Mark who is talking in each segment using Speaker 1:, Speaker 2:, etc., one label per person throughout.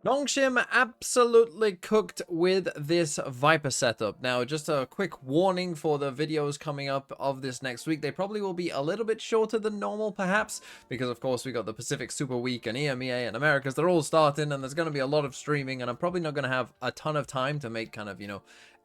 Speaker 1: Nongshim absolutely cooked with this Viper setup. Now, just a quick warning for the videos coming up of this next week. They probably will be a little bit shorter than normal, perhaps, because of course we got the Pacific Super Week and EMEA and Americas. They're all starting, and there's going to be a lot of streaming, and I'm probably not going to have a ton of time to make kind of,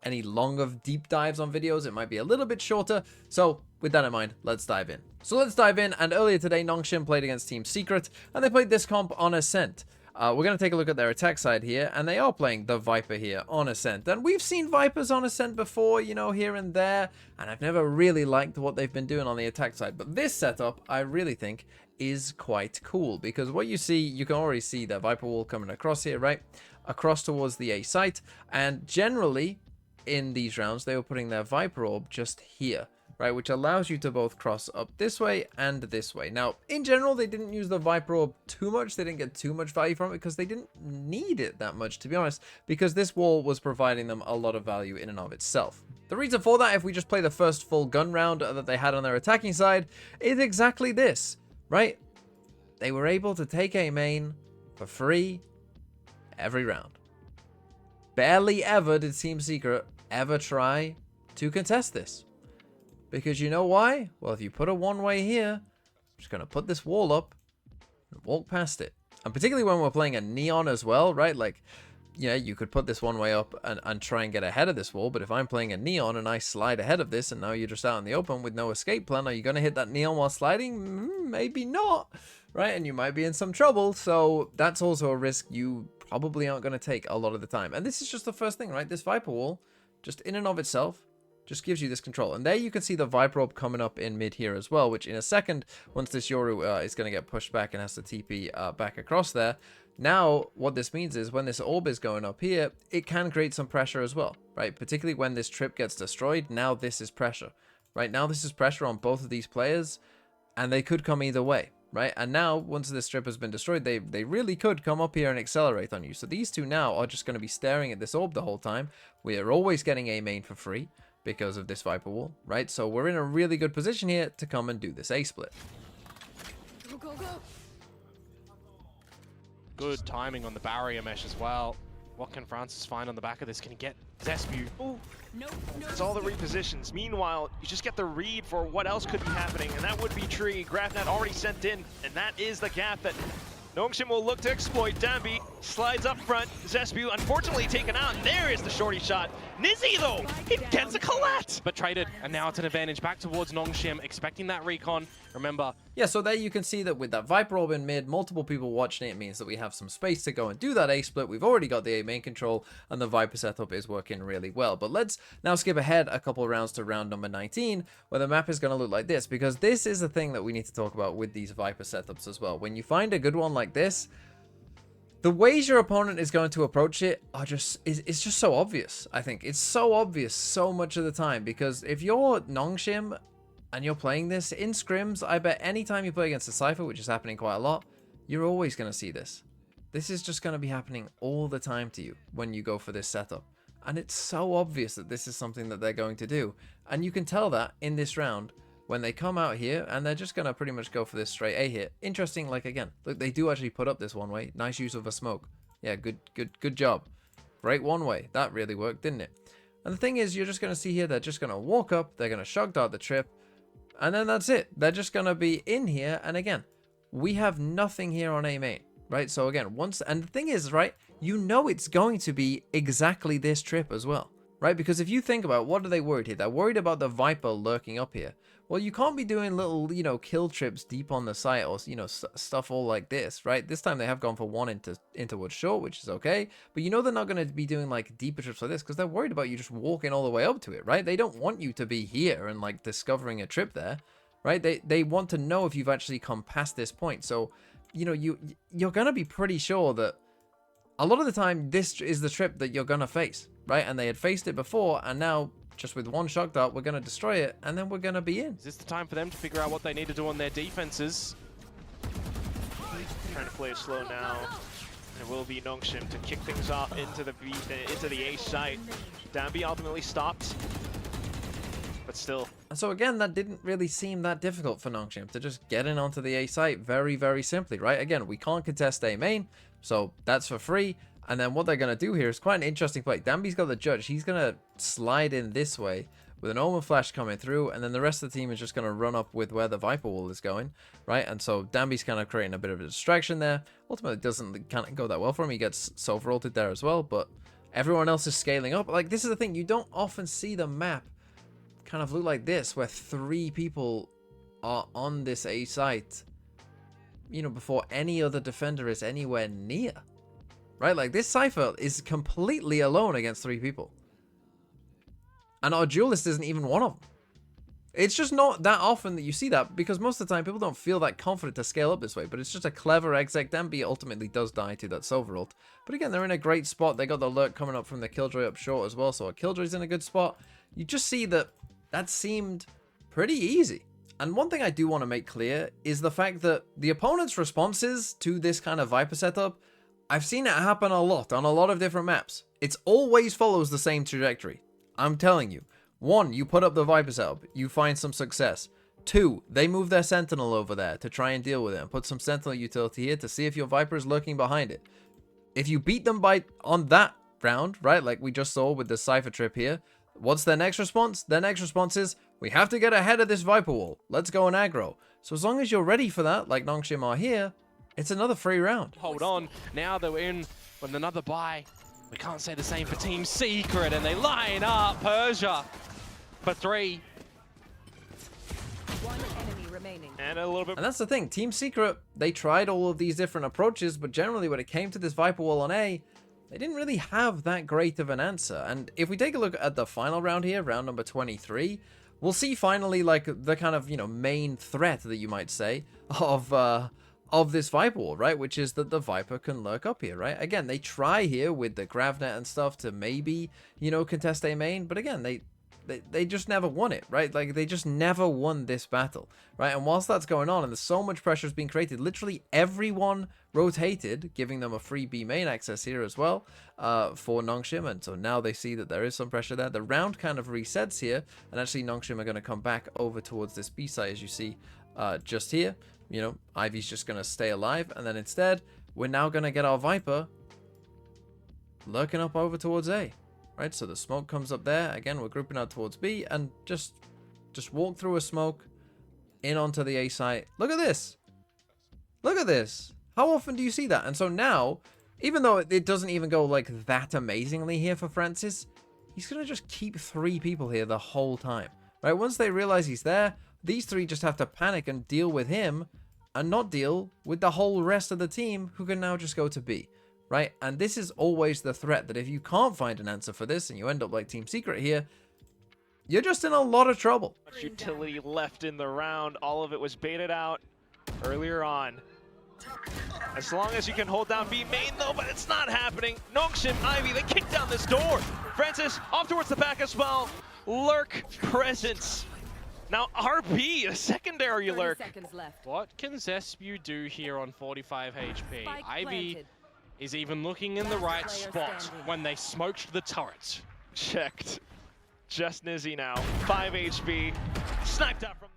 Speaker 1: any longer deep dives on videos. It might be a little bit shorter. So with that in mind, let's dive in. So let's dive in. And earlier today, Nongshim played against Team Secret, and they played this comp on Ascent. We're going to take a look at their attack side here, and they are playing the Viper here on Ascent. And we've seen Vipers on Ascent before, here and there, and I've never really liked what they've been doing on the attack side. But this setup, I really think, is quite cool, because what you see, you can already see the Viper wall coming across here, right? Across towards the A site, and generally, in these rounds, they were putting their Viper orb just here, right, which allows you to both cross up this way and this way. Now, in general, they didn't use the Viper orb too much. They didn't get too much value from it because they didn't need it that much, to be honest, because this wall was providing them a lot of value in and of itself. The reason for that, if we just play the first full gun round that they had on their attacking side, is exactly this, right? They were able to take a main for free every round. Barely ever did Team Secret ever try to contest this. Because you know why? Well, if you put a one-way here, I'm just going to put this wall up and walk past it. And particularly when we're playing a neon as well, right? Like, you could put this one way up and try and get ahead of this wall. But if I'm playing a neon and I slide ahead of this and now you're just out in the open with no escape plan, are you going to hit that neon while sliding? Maybe not, right? And you might be in some trouble. So that's also a risk you probably aren't going to take a lot of the time. And this is just the first thing, right? This Viper wall, just in and of itself, just gives you this control. And there you can see the Viper orb coming up in mid here as well, which in a second, once this Yoru is going to get pushed back and has to TP back across there. Now, what this means is when this orb is going up here, it can create some pressure as well, right? Particularly when this trip gets destroyed, now this is pressure, right? Now this is pressure on both of these players, and they could come either way, right? And now, once this strip has been destroyed, they really could come up here and accelerate on you. So these two now are just going to be staring at this orb the whole time. We are always getting a main for free because of this Viper wall, right? So we're in a really good position here to come and do this A split.
Speaker 2: Go, go, go.
Speaker 3: Good timing on the barrier mesh as well. What can Francis find on the back of this? Can he get Zespu?
Speaker 2: Oh, no.
Speaker 4: It's all the repositions. Meanwhile, you just get the read for what else could be happening, and that would be Tree. GraphNet already sent in, and that is the gap that Nongshim will look to exploit. Dambi slides up front. Zespu unfortunately taken out, and there is the shorty shot. Nizzy though, he gets a collat!
Speaker 3: But traded, and now it's an advantage back towards Nongshim, expecting that recon. Remember,
Speaker 1: yeah, so there you can see that with that Viper orb in mid, multiple people watching it means that we have some space to go and do that A split. We've already got the A main control, and the Viper setup is working really well. But let's now skip ahead a couple of rounds to round number 19, where the map is going to look like this, because this is the thing that we need to talk about with these Viper setups as well. When you find a good one like this, the ways your opponent is going to approach it are it's just so obvious. I think it's so obvious so much of the time, because if you're Nongshim and you're playing this in scrims, I bet anytime you play against a Cypher, which is happening quite a lot, you're always going to see this. This is just going to be happening all the time to you when you go for this setup. And it's so obvious that this is something that they're going to do. And you can tell that in this round when they come out here and they're just going to pretty much go for this straight A hit. Interesting, like again, look, they do actually put up this one way. Nice use of a smoke. Yeah, good job. Great one way. That really worked, didn't it? And the thing is, you're just going to see here, they're just going to walk up, they're going to shock dart the trip, and then that's it. They're just going to be in here. And again, we have nothing here on A main, right? So again, and the thing is, right, you know it's going to be exactly this trip as well, right? Because if you think about what are they worried here? They're worried about the Viper lurking up here. Well, you can't be doing little, kill trips deep on the site or, stuff all like this, right? This time they have gone for one into what's short, which is okay. But they're not going to be doing like deeper trips like this because they're worried about you just walking all the way up to it, right? They don't want you to be here and like discovering a trip there, right? They want to know if you've actually come past this point. So, you're going to be pretty sure that a lot of the time this is the trip that you're going to face, right? And they had faced it before, and now just with one shock dart, we're going to destroy it, and then we're going to be in.
Speaker 3: is this the time for them to figure out what they need to do on their defenses?
Speaker 4: Trying to play it slow now. It will be Nongshim to kick things off into the A site. Dambi ultimately stopped. but still.
Speaker 1: And so again, that didn't really seem that difficult for Nongshim to just get in onto the A site very, very simply, right? Again, we can't contest A main, so that's for free. And then what they're going to do here is quite an interesting play. Dambi's got the judge. He's going to slide in this way with an Omen Flash coming through, and then the rest of the team is just going to run up with where the Viper Wall is going, right? And so Dambi's kind of creating a bit of a distraction there. Ultimately, it doesn't kind of go that well for him. He gets self-rolted there as well, but everyone else is scaling up. Like, this is the thing. You don't often see the map kind of look like this, where 3 people are on this A site, you know, before any other defender is anywhere near. Right, like this Cypher is completely alone against 3 people. And our duelist isn't even one of them. It's just not that often that you see that, because most of the time people don't feel that confident to scale up this way. But it's just a clever exec. Dambi ultimately does die to that silver ult. But again, they're in a great spot. They got the lurk coming up from the Killjoy up short as well. So our Killjoy's in a good spot. You just see that that seemed pretty easy. And one thing I do want to make clear is the fact that the opponent's responses to this kind of Viper setup, I've seen it happen a lot on a lot of different maps. It always follows the same trajectory. I'm telling you. 1, you put up the Viper setup, you find some success. 2, they move their Sentinel over there to try and deal with it and put some Sentinel utility here to see if your Viper is lurking behind it. If you beat them on that round, right, like we just saw with the Cypher trip here, what's their next response? Their next response is, we have to get ahead of this Viper Wall. Let's go and aggro. So as long as you're ready for that, like Nongshim are here, it's another free round.
Speaker 3: Hold on. Now they're in with another buy. We can't say the same for Team Secret, and they line up Persia for 3.
Speaker 2: One enemy remaining.
Speaker 4: And a little bit.
Speaker 1: And that's the thing. Team Secret, they tried all of these different approaches, but generally when it came to this Viper Wall on A, they didn't really have that great of an answer. And if we take a look at the final round here, round number 23, we'll see finally like the kind of, you know, main threat that you might say of this Viper Wall, right? Which is that the Viper can lurk up here, right? Again, they try here with the Gravnet and stuff to maybe, you know, contest A main, but again, they just never won it, right? Like, they just never won this battle, right? And whilst that's going on and there's so much pressure being created, literally everyone rotated, giving them a free B main access here as well for Nongshim. And so now they see that there is some pressure there. The round kind of resets here, and actually Nongshim are going to come back over towards this B site, as you see just here. You know, Ivy's just going to stay alive, and then instead, we're now going to get our Viper lurking up over towards A. Right, so the smoke comes up there. Again, we're grouping out towards B, and just walk through a smoke in onto the A site. Look at this. Look at this. How often do you see that? And so now, even though it doesn't even go like that amazingly here for Francis, he's going to just keep 3 people here the whole time. Right, once they realize he's there, these 3 just have to panic and deal with him and not deal with the whole rest of the team, who can now just go to B. Right, and this is always the threat, that if you can't find an answer for this and you end up like Team Secret here, you're just in a lot of trouble.
Speaker 4: Much utility left in the round. All of it was baited out earlier on. As long as you can hold down B main though, but it's not happening. Nongshim, Ivy, they kick down this door. Francis off towards the back as well. Lurk presence. Now RP, a secondary
Speaker 2: 30
Speaker 4: lurk.
Speaker 2: seconds left.
Speaker 3: What can Zespu do here on 45 HP?
Speaker 2: Spike
Speaker 3: Ivy
Speaker 2: planted.
Speaker 3: is even looking in the right
Speaker 2: Player
Speaker 3: spot
Speaker 2: standing.
Speaker 3: when they smoked the turret.
Speaker 4: Checked. Just Nizzy now. 5 HP. Sniped out from